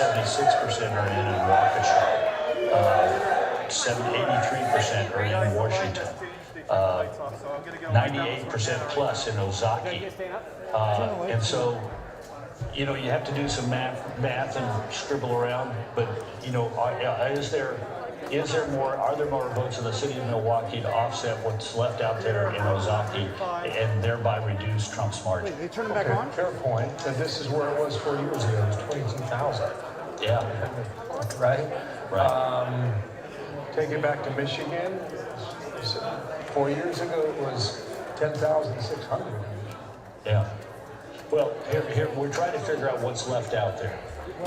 76% are in Waukesha. 83% are in Washington. 98% plus in Ozaki. And so, you know, you have to do some math and scribble around, but, you know, are there more votes in the city of Milwaukee to offset what's left out there in Ozaki and thereby reduce Trump's margin? They turn it back on? Fair point. And this is where it was 4 years ago. It was 22,000. Yeah. Right? Right. Take it back to Michigan. 4 years ago, it was 10,600. Yeah. Well, here we're trying to figure out what's left out there,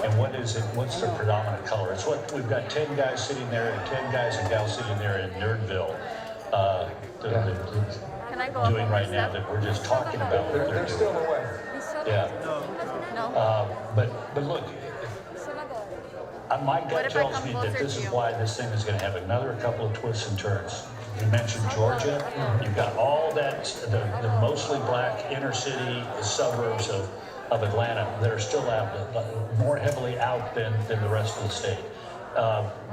and what's the predominant color. It's what we've got 10 guys sitting there, and 10 guys and gals sitting there in Nerdville, doing right now that we're just talking about. They're still away. Yeah. But look, my gut tells me that this is why this thing is going to have another couple of twists and turns. You mentioned Georgia. You've got all that, the mostly black inner city suburbs of Atlanta that are still out, more heavily out than the rest of the state.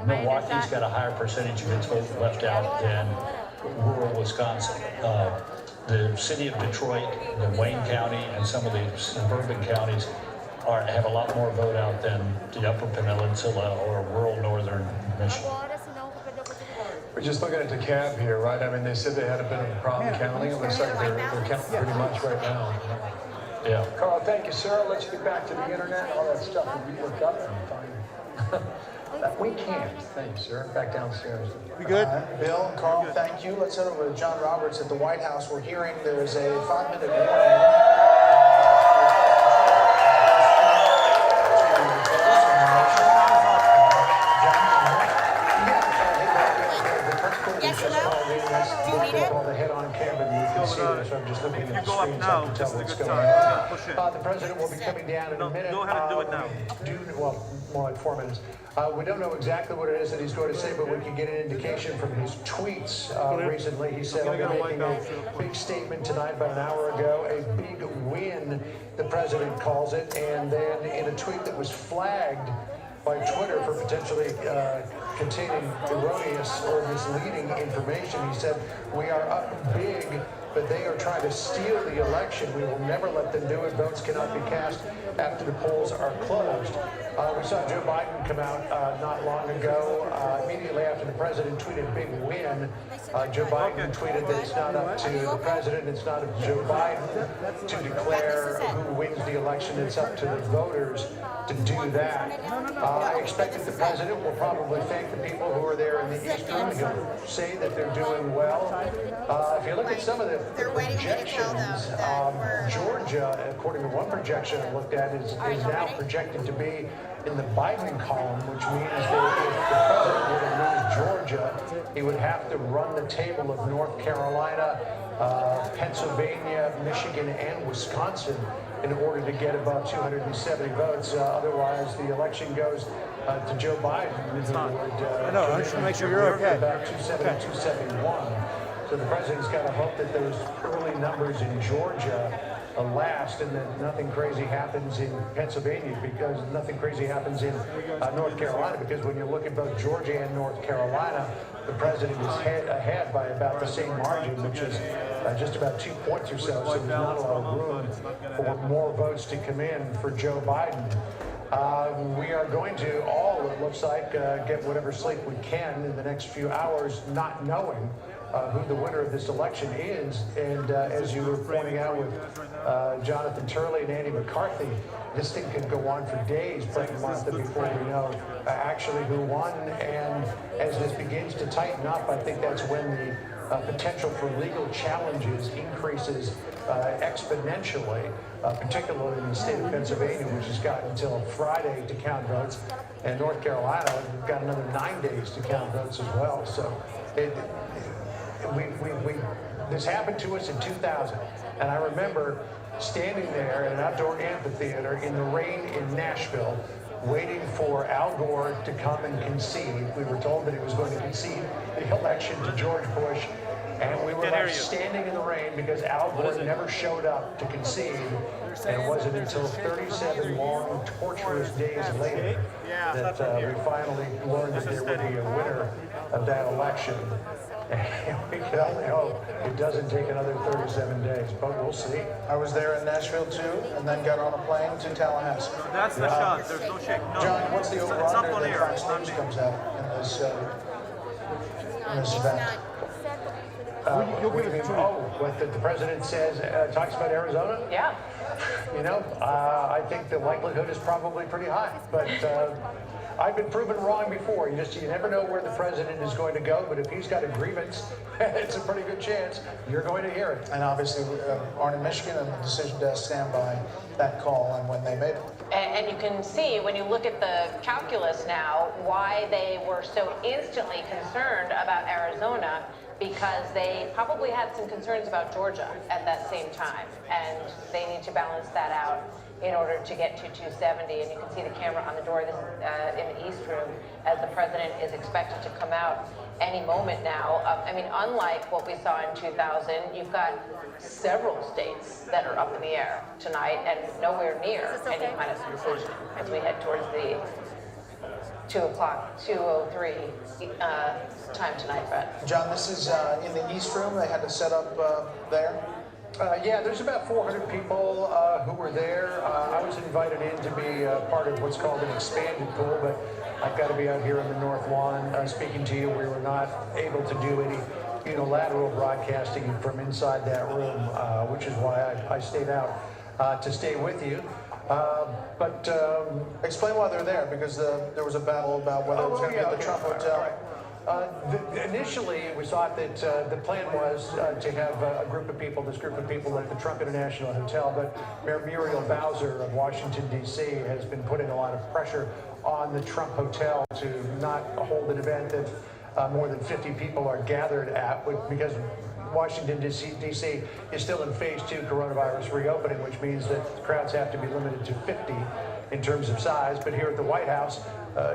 Milwaukee's got a higher percentage of its vote left out than rural Wisconsin. The city of Detroit, the Wayne County, and some of the suburban counties have a lot more vote out than the Upper Peninsula or rural northern Michigan. We're just looking at the cab here, right? I mean, they said they had a bit of a problem counting. It looks like they're counting pretty much right now. Yeah. Carl, thank you, sir. Let's get back to the internet. All that stuff that we looked up and find. We can't. Thank you, sir. Back downstairs. We good? Bill, Carl, thank you. Let's head over to John Roberts at the White House. We're hearing there's a 5-minute warning. So I'm just looking at the screens. I can tell what's going on. The president will be coming down in a minute. Go ahead and do it now. Well, more like 4 minutes. We don't know exactly what it is that he's going to say, but we can get an indication from his tweets recently. He said, I'll be making a big statement tonight about an hour ago, a big win, the president calls it. And then in a tweet that was flagged by Twitter for potentially containing erroneous or misleading information, he said, we are up big, but they are trying to steal the election. We will never let them do it. Votes cannot be cast after the polls are closed. We saw Joe Biden come out not long ago, immediately after the president tweeted big win. Joe Biden tweeted that it's not up to the president, it's not up to Joe Biden to declare who wins the election. It's up to the voters to do that. I expect that the president will probably thank the people who are there in the East Room. He'll say that they're doing well. If you look at some of the projections, Georgia, according to one projection I looked at, is now projected to be in the Biden column, which means that if the president were to lose Georgia, he would have to run the table of North Carolina, Pennsylvania, Michigan, and Wisconsin in order to get above 270 votes. Otherwise, the election goes to Joe Biden, who would I know, I just want to make sure you're okay. about 270, 271. So the president's got to hope that those early numbers in Georgia last, and that nothing crazy happens in Pennsylvania, because nothing crazy happens in North Carolina, because when you look at both Georgia and North Carolina, the president is ahead by about the same margin, which is just about 2 points or so. So there's not a lot of room for more votes to come in for Joe Biden. We are going to all, it looks like, get whatever sleep we can in the next few hours, not knowing who the winner of this election is. And as you were pointing out with Jonathan Turley and Andy McCarthy, this thing could go on for days, Brett and Martha, before we know actually who won. And as this begins to tighten up, I think that's when the potential for legal challenges increases exponentially, particularly in the state of Pennsylvania, which has got until Friday to count votes, and North Carolina, we've got another 9 days to count votes as well. So this happened to us in 2000, and I remember standing there in an outdoor amphitheater in the rain in Nashville, waiting for Al Gore to come and concede. We were told that he was going to concede the election to George Bush, And we were left standing in the rain because Al Gore never showed up to concede. And it wasn't until 37 long, torturous days later that we finally learned that there would be a winner of that election. And we can only hope it doesn't take another 37 days, but we'll see. I was there in Nashville too, and then got on a plane to Tallahassee. That's the shot. There's no shake. No. John, what's the It's up over-under on that air. Fox News comes out in this event? You'll give it to me. What the president says, talks about Arizona? Yeah. You know, I think the likelihood is probably pretty high, but I've been proven wrong before. You never know where the president is going to go, but if he's got a grievance, it's a pretty good chance you're going to hear it. And obviously, aren't in Michigan, and the decision does stand by that call and when they made it. And you can see when you look at the calculus now why they were so instantly concerned about Arizona, because they probably had some concerns about Georgia at that same time, and they need to balance that out in order to get to 270. And you can see the camera on the door. This is in the East Room, as the president is expected to come out any moment now. I mean, unlike what we saw in 2000, you've got several states that are up in the air tonight and nowhere near any kind of conclusion as we head towards the 2:03 time tonight, Brett. John, this is in the East Room. They had to set up there. Yeah, there's about 400 people who were there. I was invited in to be part of what's called an expanded pool, but I've got to be out here in the North Lawn speaking to you. We were not able to do any unilateral broadcasting from inside that room, which is why I stayed out to stay with you. But Explain why they're there, because there was a battle about whether it was going to be at the Trump Hotel. Initially, it was thought that the plan was to have a group of people, this group of people at the Trump International Hotel, but Mayor Muriel Bowser of Washington, D.C. has been putting a lot of pressure on the Trump Hotel to not hold an event that more than 50 people are gathered at, because Washington, D.C. is still in phase 2 coronavirus reopening, which means that crowds have to be limited to 50 in terms of size. But here at the White House,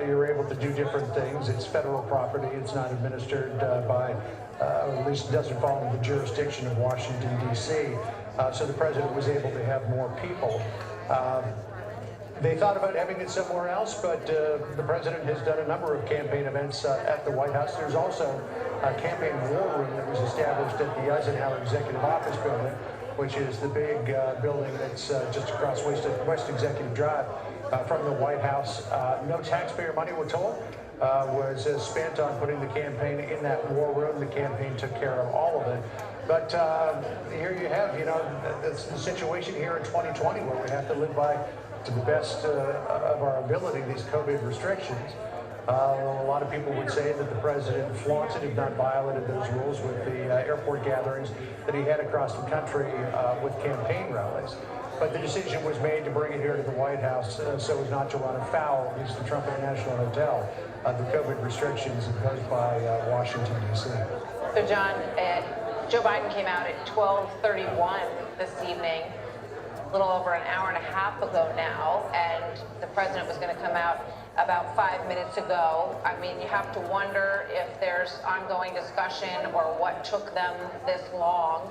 you're able to do different things. It's federal property. It's not administered by, or at least doesn't fall into the jurisdiction of Washington, D.C. So the president was able to have more people. They thought about having it somewhere else, but the president has done a number of campaign events at the White House. There's also a campaign war room that was established at the Eisenhower Executive Office Building, which is the big building that's just across West Executive Drive from the White House. No taxpayer money, we're told, was spent on putting the campaign in that war room. The campaign took care of all of it. But here you have, that's the situation here in 2020, where we have to live by, to the best of our ability, these COVID restrictions. A lot of people would say that the president flaunted, if not violated, those rules with the airport gatherings that he had across the country with campaign rallies. But the decision was made to bring it here to the White House so as not to run afoul, at least the Trump International Hotel, the COVID restrictions imposed by Washington, D.C. So, John, Joe Biden came out at 12:31 this evening, a little over an hour and a half ago now, and the president was going to come out about 5 minutes ago. I mean, you have to wonder if there's ongoing discussion or what took them this long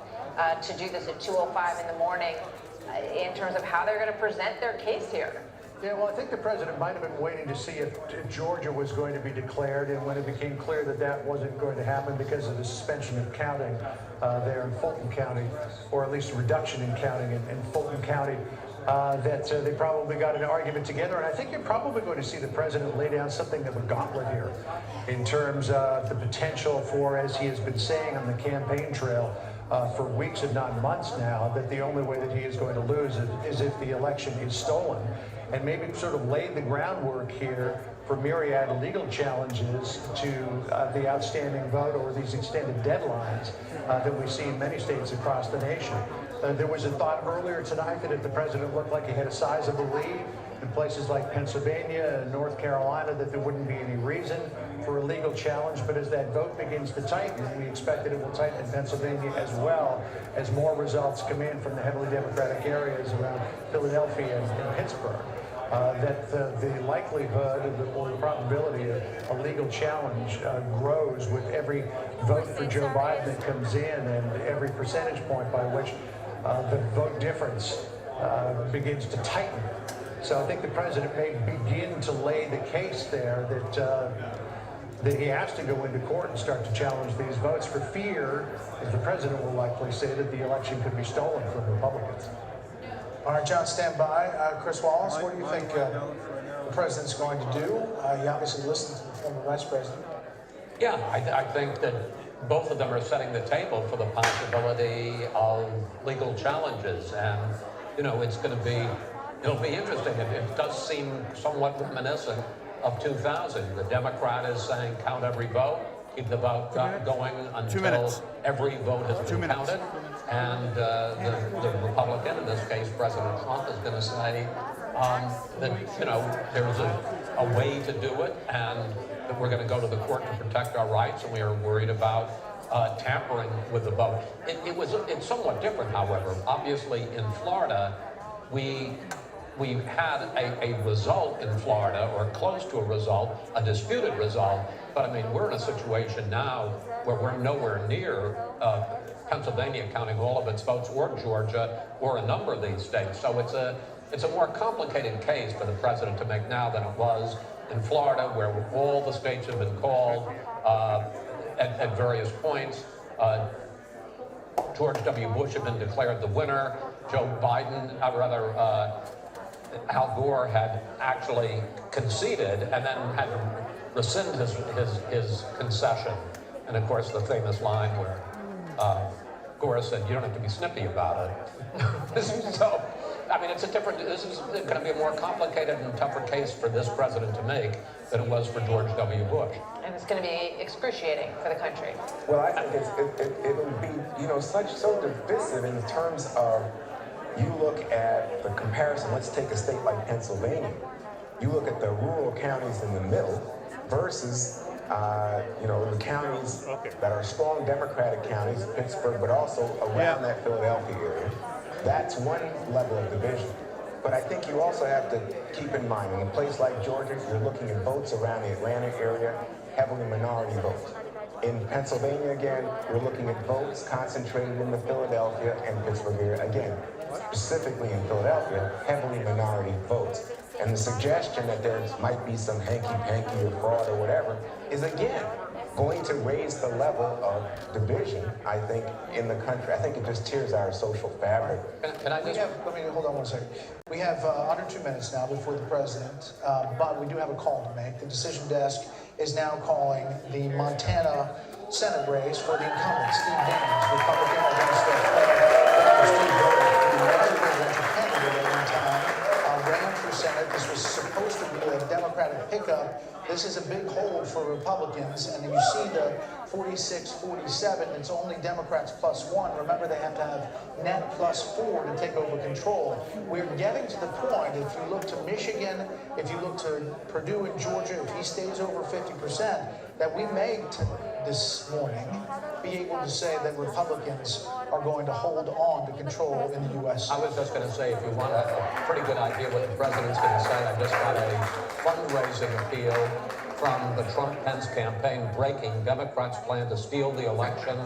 to do this at 2:05 in the morning in terms of how they're going to present their case here. Yeah, well, I think the president might have been waiting to see if Georgia was going to be declared, and when it became clear that that wasn't going to happen because of the suspension of counting there in Fulton County, or at least a reduction in counting in Fulton County, that they probably got an argument together. And I think you're probably going to see the president lay down something of a gauntlet here in terms of the potential for, as he has been saying on the campaign trail, for weeks if not months now, that the only way that he is going to lose is if the election is stolen, and maybe sort of laid the groundwork here for myriad legal challenges to the outstanding vote or these extended deadlines that we see in many states across the nation. There was a thought earlier tonight that if the president looked like he had a sizable lead in places like Pennsylvania and North Carolina, that there wouldn't be any reason for a legal challenge. But as that vote begins to tighten, we expect that it will tighten in Pennsylvania as well, as more results come in from the heavily Democratic areas around Philadelphia and Pittsburgh. that the likelihood or the probability of a legal challenge grows with every vote for Joe Biden that comes in, and every percentage point by which the vote difference begins to tighten. So I think the president may begin to lay the case there that he has to go into court and start to challenge these votes for fear, as the president will likely say, that the election could be stolen from Republicans. All right, John, stand by. Chris Wallace, what do you think the president's going to do? You obviously listened to the former vice president. Yeah, I think that both of them are setting the table for the possibility of legal challenges. And, you know, it'll be interesting. It does seem somewhat reminiscent of 2000. The Democrat is saying count every vote, keep the vote going until every vote has been counted. And the Republican, in this case President Trump, is going to say that, you know, there's a way to do it, and that we're going to go to the court to protect our rights, and we are worried about tampering with the vote. It's somewhat different, however. Obviously, in Florida, we had a result in Florida, or close to a result, a disputed result. But I mean, we're in a situation now where we're nowhere near Pennsylvania counting all of its votes, or Georgia, or a number of these states. So it's a more complicated case for the president to make now than it was in Florida, where all the states have been called at various points. George W. Bush had been declared the winner. Joe Biden, Al Gore had actually conceded and then had to rescind his concession. And of course, the famous line where Gore said, "You don't have to be snippy about it." So, I mean, this is going to be a more complicated and tougher case for this president to make than it was for George W. Bush. And it's going to be excruciating for the country. Well, I think it'll be, you know, so divisive in terms of, you look at the comparison. Let's take a state like Pennsylvania. You look at the rural counties in the middle versus, you know, the counties that are strong Democratic counties, Pittsburgh, but also around that Philadelphia area. That's one level of division. But I think you also have to keep in mind, in a place like Georgia, you're looking at votes around the Atlanta area, heavily minority votes. In Pennsylvania, again, we're looking at votes concentrated in the Philadelphia and Pittsburgh area. Again, specifically in Philadelphia, heavily minority votes. And the suggestion that there might be some hanky-panky or fraud or whatever is, again, going to raise the level of division, I think, in the country. I think it just tears our social fabric. Can I just... Let me hold on one second. We have under 2 minutes now before the president, but we do have a call to make. The decision desk is now calling the Montana Senate race for the incumbent, Steve Daines, Republican, against the Steve Daines, the presidential candidate at one time, ran for Senate. This was supposed to be a Democratic pickup. This is a big hole for Republicans, and you see the 46-47, it's only Democrats +1. Remember, they have to have net +4 to take over control. We're getting to the point, if you look to Michigan, if you look to Purdue and Georgia, if he stays over 50%, that we may, this morning, be able to say that Republicans are going to hold on to control in the U.S. I was just going to say, if you want a pretty good idea what the president's going to say, I just got a fundraising appeal from the Trump-Pence campaign breaking. Democrats plan to steal the election.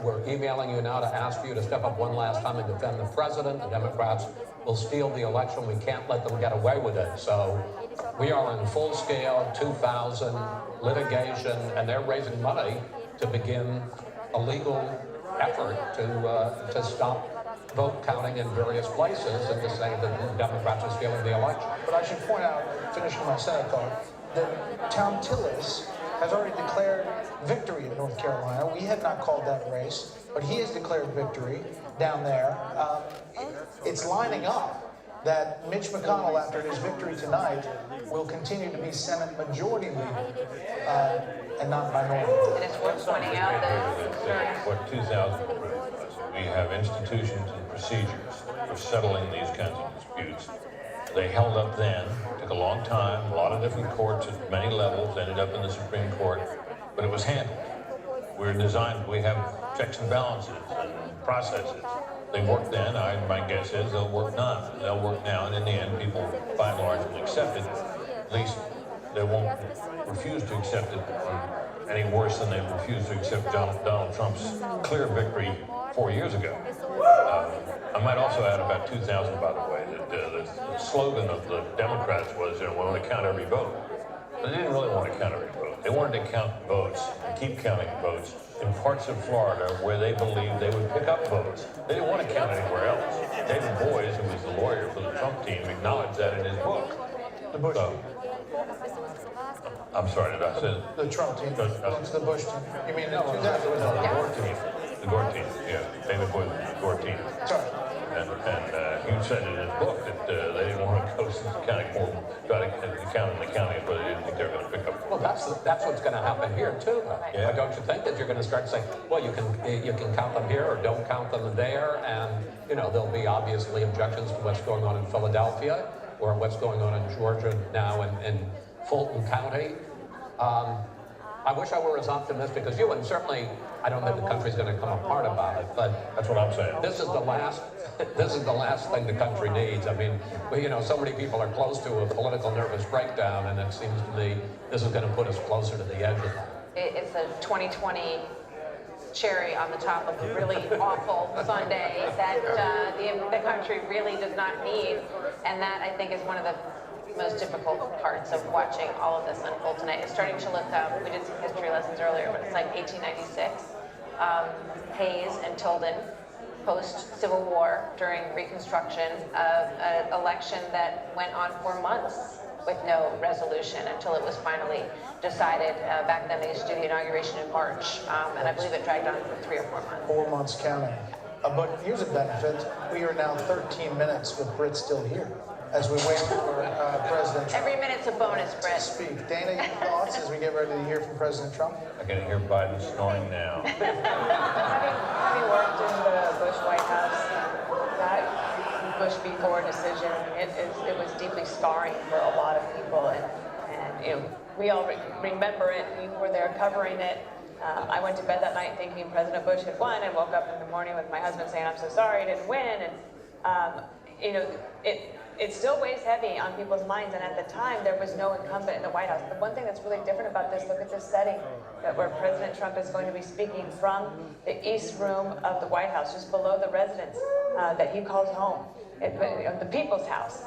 We're emailing you now to ask you to step up one last time and defend the president. The Democrats will steal the election. We can't let them get away with it. So we are in full-scale 2000 litigation, and they're raising money to begin a legal effort to stop vote counting in various places and to say that the Democrats are stealing the election. But I should point out, finishing my Senate thought, that Tom Tillis has already declared victory in North Carolina. We had not called that race, but he has declared victory down there. It's lining up that Mitch McConnell, after his victory tonight, will continue to be Senate Majority Leader and not minority. And it's worth pointing out that what 2000 proved was we have institutions and procedures for settling these kinds of disputes. They held up then, took a long time, a lot of different courts at many levels, ended up in the Supreme Court, but it was handled. We're designed, we have checks and balances and processes They worked then. My guess is they'll work now. They'll work now, and in the end, people by and large will accept it. At least they won't refuse to accept it any worse than they refused to accept Donald Trump's clear victory 4 years ago. I might also add about 2000, by the way, that the slogan of the Democrats was, we want to count every vote. But they didn't really want to count every vote. They wanted to count votes and keep counting votes in parts of Florida where they believed they would pick up votes. They didn't want to count anywhere else. David Boies, who was the lawyer for the Trump team, acknowledged that in his book. The Bush team. I'm sorry, did I say The Trump team. It's the Bush team. You mean the No, 2000? the Gore team. The Gore team, yeah. David Boies was the Gore team. Sorry. And he said in his book that they didn't want to go counting more, try to count in the county, but they didn't think they were going to pick up. Well, that's what's going to happen here too. Yeah. Don't you think that you're going to start saying, well, you can count them here or don't count them there, and there'll be obviously objections to what's going on in Philadelphia or what's going on in Georgia now in Fulton County. I wish I were as optimistic as you, and certainly I don't think the country's going to come apart about it. But That's what I'm saying. this is the last thing the country needs. I mean, so many people are close to a political nervous breakdown, and it seems to me this is going to put us closer to the edge of that. It's a 2020 cherry on the top of a really awful Sunday that the country really does not need, and that I think is one of the most difficult parts of watching all of this unfold tonight. It's starting to look, we did some history lessons earlier, but it's like 1896, Hayes and Tilden, post-Civil War, during Reconstruction, an election that went on for months with no resolution until it was finally decided. Back then they used to do the inauguration in March, and I believe it dragged on for 3 or 4 months. 4 months counting. But here's a benefit. We are now 13 minutes with Britt still here as we wait for President Trump Every minute's a bonus, to Britt. speak. Dana, your thoughts as we get ready to hear from President Trump? I can hear Biden snoring now. Having worked in the Bush White House, that Bush v. Gore decision, it was deeply scarring for a lot of people, and we all remember it. We were there covering it. I went to bed that night thinking President Bush had won, and woke up in the morning with my husband saying, "I'm so sorry, I didn't win." And it still weighs heavy on people's minds, and at the time there was no incumbent in the White House. The one thing that's really different about this, look at this setting, where President Trump is going to be speaking from the East Room of the White House, just below the residence that he calls home, the People's House.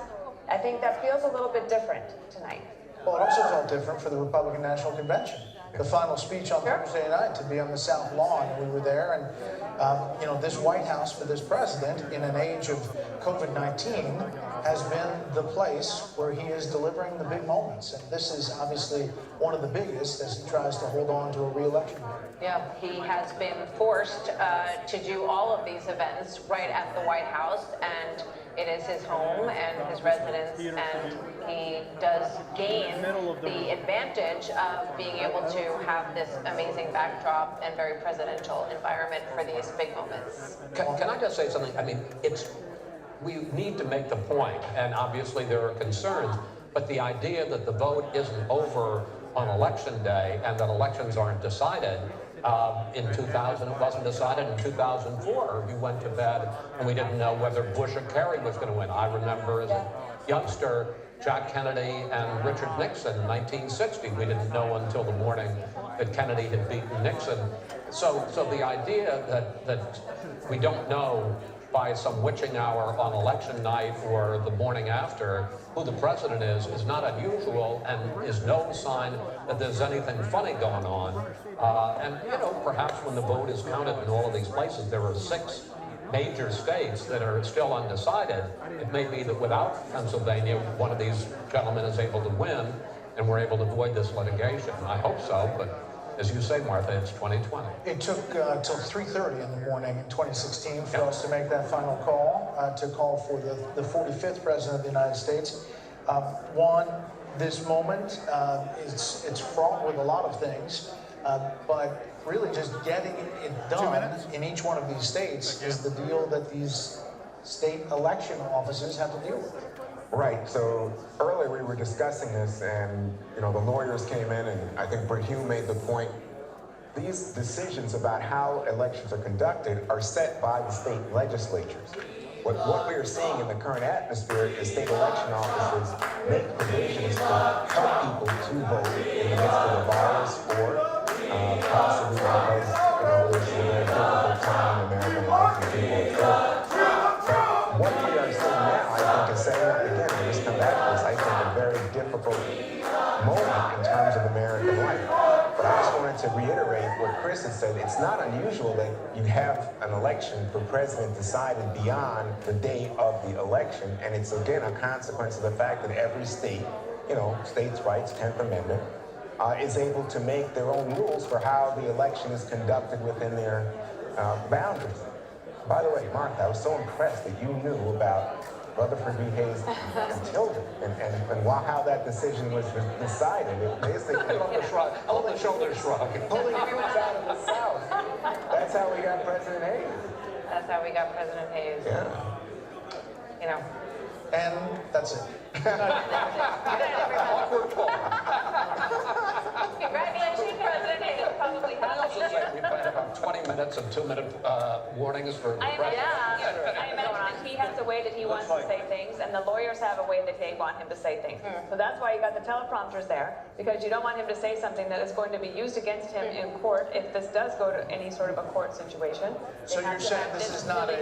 I think that feels a little bit different tonight. Well, it also felt different for the Republican National Convention. The final speech on Thursday night to be on the South Lawn, and we were there, and this White House for this president in an age of COVID-19 has been the place where he is delivering the big moments, and this is obviously one of the biggest as he tries to hold on to a re-election. Yeah, he has been forced to do all of these events right at the White House, and it is his home and his residence, and he does gain the advantage of being able to have this amazing backdrop and very presidential environment for these big moments. Can I just say something? I mean, we need to make the point, and obviously there are concerns, but the idea that the vote isn't over on election day and that elections aren't decided, in 2000, it wasn't decided. In 2004, we went to bed and we didn't know whether Bush or Kerry was going to win. I remember as a youngster, Jack Kennedy and Richard Nixon in 1960. We didn't know until the morning that Kennedy had beaten Nixon. So the idea that we don't know by some witching hour on election night or the morning after who the president is not unusual and is no sign that there's anything funny going on. And perhaps when the vote is counted in all of these places, there are 6 major states that are still undecided. It may be that without Pennsylvania, one of these gentlemen is able to win and we're able to avoid this litigation. I hope so, but as you say, Martha, it's 2020. It took till 3:30 in the morning in 2016 for us to make that final call, to call for the 45th President of the United States. This moment, it's fraught with a lot of things, but really just getting it done in each one of these states is the deal that these state election offices have to deal with. Right, so earlier we were discussing this and, the lawyers came in and I think Britt Hume made the point these decisions about how elections are conducted are set by the state legislatures. What we are seeing in the current atmosphere is state election offices make provisions to help people to vote in the midst of the virus, or possibly because it's a very difficult time in American life and people are ill. What we are seeing now, I think, is setting up again, and just come back to this, I think, a very difficult moment in terms of American life. But I just wanted to reiterate what Chris had said. It's not unusual that you have an election for president decided beyond the day of the election, and it's again a consequence of the fact that every state, states' rights, 10th Amendment, is able to make their own rules for how the election is conducted within their boundaries. By the way, Martha, I was so impressed that you knew about Rutherford B. Hayes and Tilden, and how that decision was decided. It basically On the shrug, on the shoulder shrug. pulling troops out of the South. That's how we got President Hayes. That's how we got President Hayes. Yeah. And that's it. Awkward pause. Congratulations, President Hayes. Probably I also say we planned about 20 minutes and 2-minute warnings for the president. I imagine he has a way that he wants to say things, and the lawyers have a way that they want him to say things. So that's why you got the teleprompters there, because you don't want him to say something that is going to be used against him in court if this does go to any sort of a court situation. So you're saying this is not a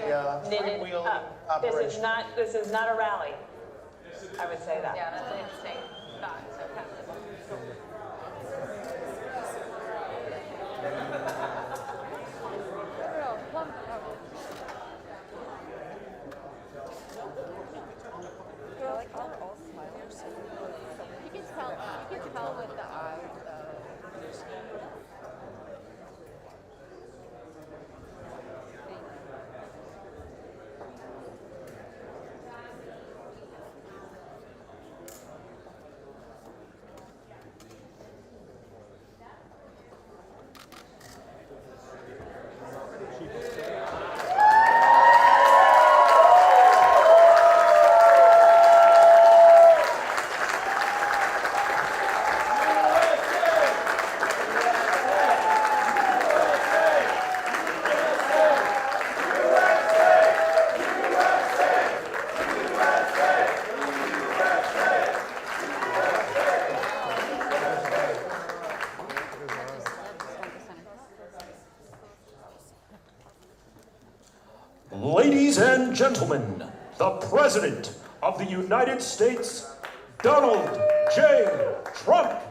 freewheeling operation? This is not a rally. I would say that. Yeah, that's an interesting thought. So You can tell with the eyes. Ladies and gentlemen, the President of the United States, Donald J. Trump.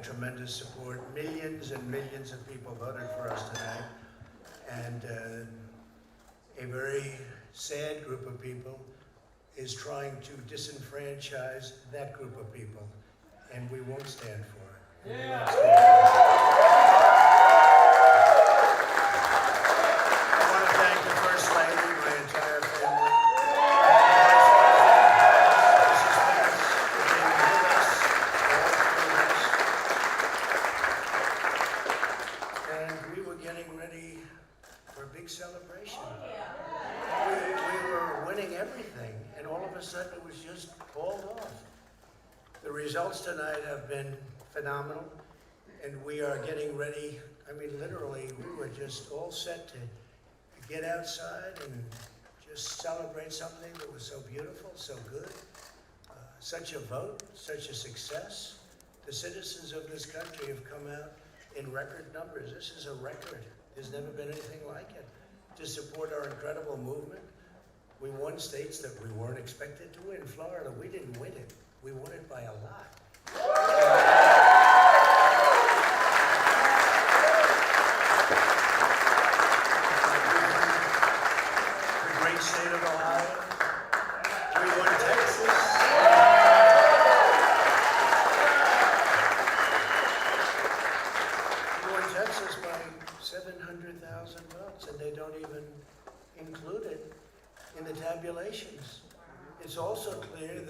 Tremendous support. Millions and millions of people voted for us tonight, and a very sad group of people is trying to disenfranchise that group of people, and we won't stand for it. Yeah. I want to thank the First Lady, my entire family, celebration. We were winning everything, and all of a sudden it was just called off. The results tonight have been phenomenal, and we are getting ready. I mean, literally, we were just all set to get outside and just celebrate something that was so beautiful, so good. Such a vote, such a success. The citizens of this country have come out in record numbers. This is a record. There's never been anything like it. To support our incredible movement. We won states that we weren't expected to win. Florida, we didn't win it. We won it by a lot.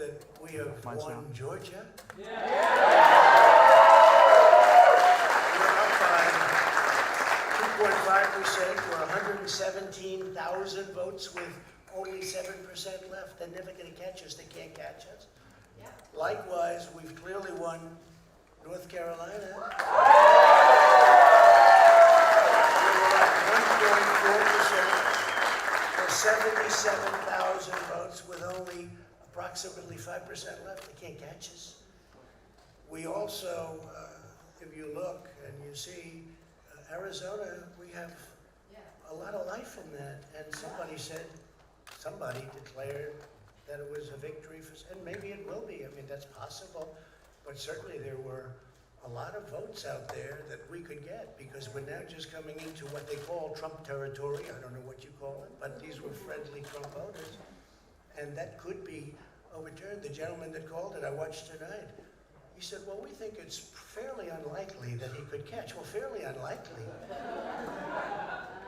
that we have won Georgia. We're up by 2.5%. We're 117,000 votes with only 7% left. They're never going to catch us. They can't catch us. Likewise, we've clearly won North Carolina. We're up 1.4%. For 77,000 votes with only approximately 5% left. They can't catch us. We also, if you look and you see Arizona, we have a lot of life in that. And somebody declared that it was a victory for, and maybe it will be. I mean, that's possible. But certainly there were a lot of votes out there that we could get because we're now just coming into what they call Trump territory. I don't know what you call it, but these were friendly Trump voters. And that could be overturned. The gentleman that called it, I watched tonight, he said, well, we think it's fairly unlikely that he could catch. Well, fairly unlikely.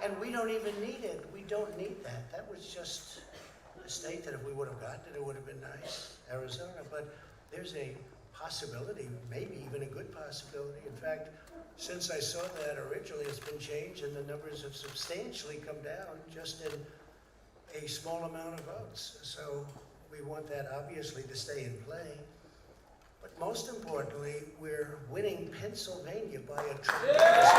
And we don't even need it. We don't need that. That was just a state that if we would have gotten it, it would have been nice, Arizona. But there's a possibility, maybe even a good possibility. In fact, since I saw that originally, it's been changed and the numbers have substantially come down just in a small amount of votes. So we want that obviously to stay in play. But most importantly, we're winning Pennsylvania by a tremendous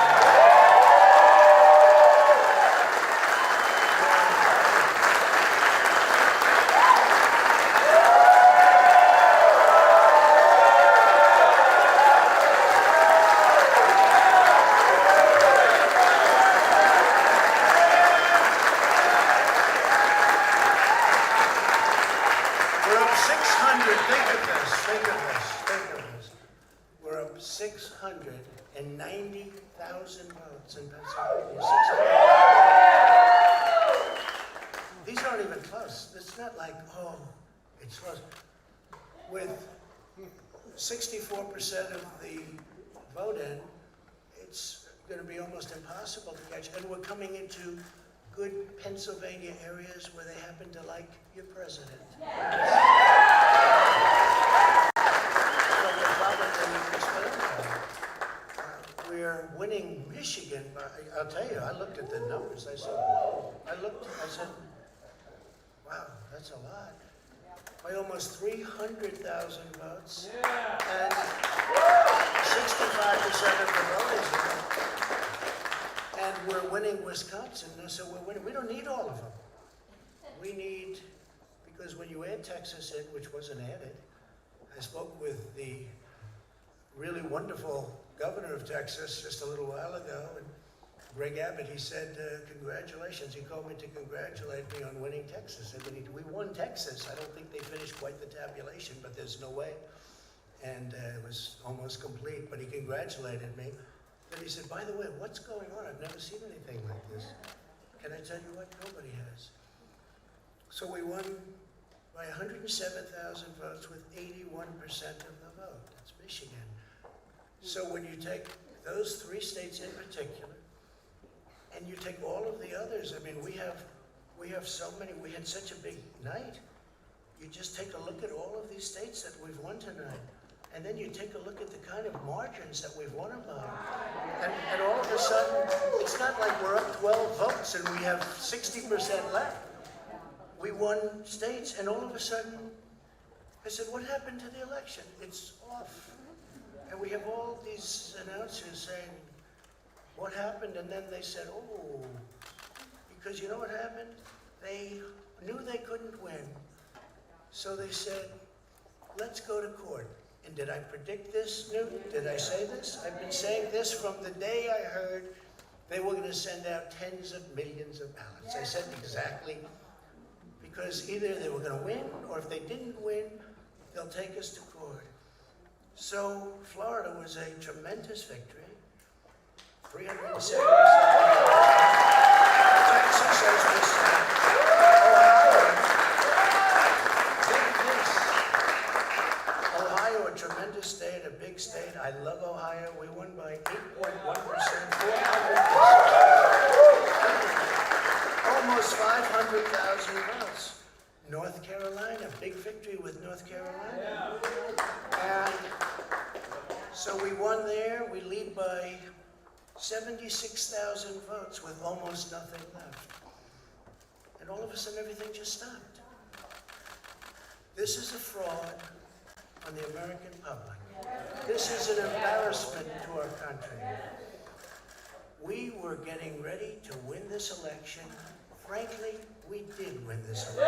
We're up 600, think of this. We're up 690,000 votes in Pennsylvania. 600. These aren't even close. It's not like, oh, it's close. With 64% of the vote in, it's going to be almost impossible to catch. And we're coming into good Pennsylvania areas where they happen to like your president. We're winning Michigan. I'll tell you, I looked at the numbers. I said, wow, that's a lot. By almost 300,000 votes. And 65% of the voters. And we're winning Wisconsin, so we're winning. We don't need all of them. We need, because when you add Texas in, which wasn't added, I spoke with the really wonderful governor of Texas just a little while ago, and Greg Abbott, he said, congratulations. He called me to congratulate me on winning Texas. I mean, we won Texas. I don't think they finished quite the tabulation, but there's no way. And it was almost complete, but he congratulated me. Then he said, by the way, what's going on? I've never seen anything like this. Can I tell you what? Nobody has. So we won by 107,000 votes with 81% of the vote. That's Michigan. So when you take those three states in particular, and you take all of the others, I mean, we have so many, we had such a big night. You just take a look at all of these states that we've won tonight. And then you take a look at the kind of margins that we've won them by. And all of a sudden, it's not like we're up 12 votes and we have 60% left. We won states, and all of a sudden, I said, what happened to the election? It's off. And we have all these announcers saying, what happened? And then they said, oh, because you know what happened? They knew they couldn't win. So they said, let's go to court. And did I predict this, Newton? Did I say this? I've been saying this from the day I heard they were going to send out tens of millions of ballots. I said exactly, because either they were going to win, or if they didn't win, they'll take us to court. So Florida was a tremendous victory. 377. Texas, as we said. Ohio, a tremendous state, a big state. I love Ohio. We won by 8.1%, 400,000, almost 500,000 votes. North Carolina, big victory with North Carolina. And so we won there. We lead by 76,000 votes with almost nothing left. And all of a sudden, everything just stopped. This is a fraud on the American public. This is an embarrassment to our country. We were getting ready to win this election. Frankly, we did win this election.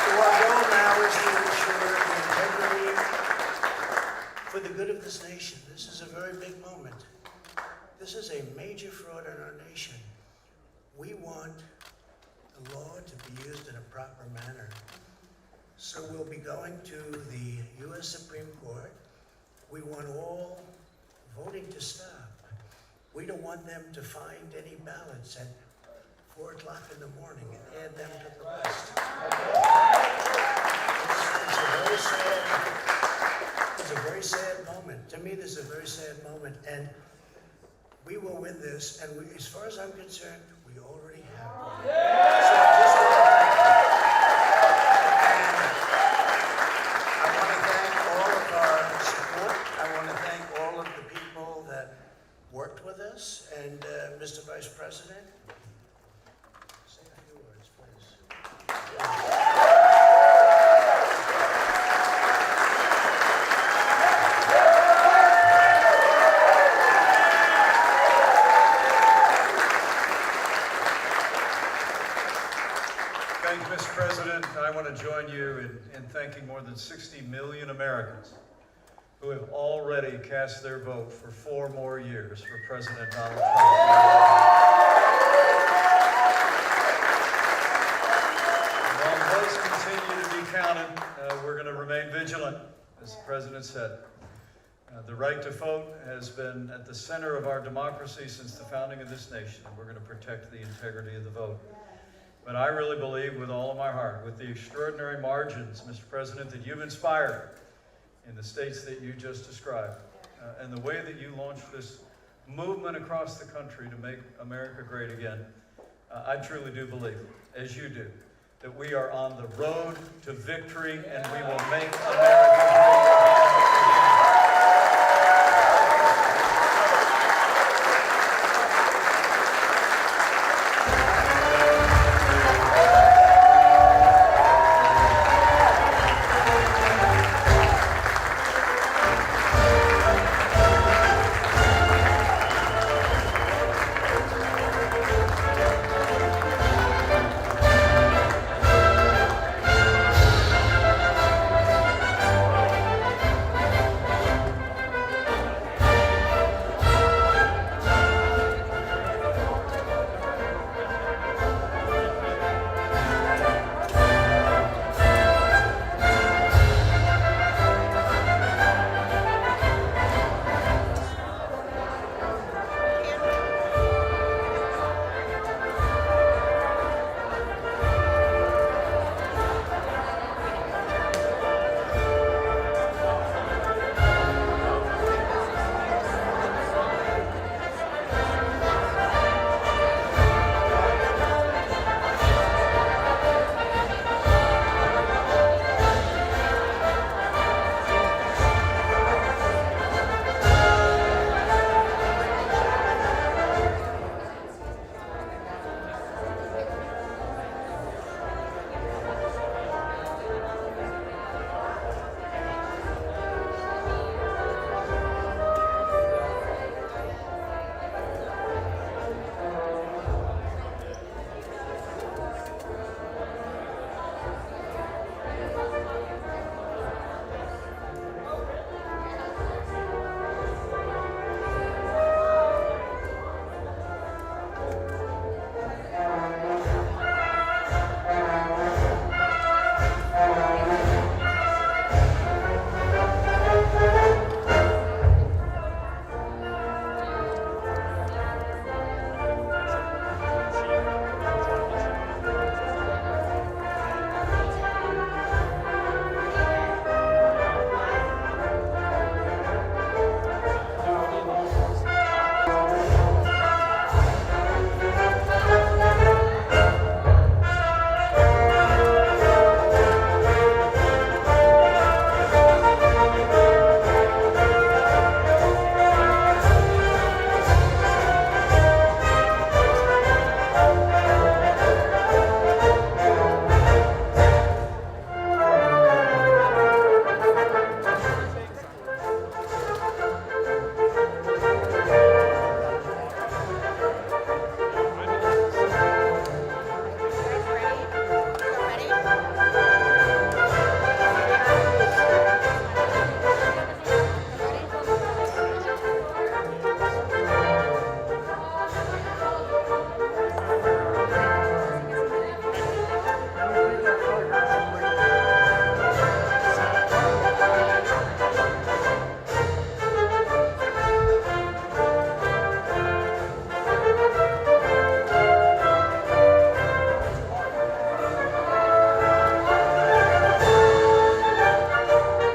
So our goal now is to ensure the integrity for the good of this nation. This is a very big moment. This is a major fraud in our nation. We want the law to be used in a proper manner. So we'll be going to the U.S. Supreme Court. We want all voting to stop. We don't want them to find any ballots at 4 o'clock in the morning and add them to the list. It's a very sad moment. To me, this is a very sad moment. And we will win this. And we, as far as I'm concerned, we already have won. So I just want to I want to thank all of our support. I want to thank all of the people that worked with us. And Mr. Vice President, say a few words, please. Thank you, Mr. President. I want to join you in thanking more than 60 million Americans who have already cast their vote for 4 more years for President Donald Trump. And while votes continue to be counted, we're going to remain vigilant, as the President said. The right to vote has been at the center of our democracy since the founding of this nation, and we're going to protect the integrity of the vote. But I really believe with all of my heart, with the extraordinary margins, Mr. President, that you've inspired in the states that you just described, and the way that you launched this movement across the country to make America great again, I truly do believe, as you do, that we are on the road to victory and we will make America great again.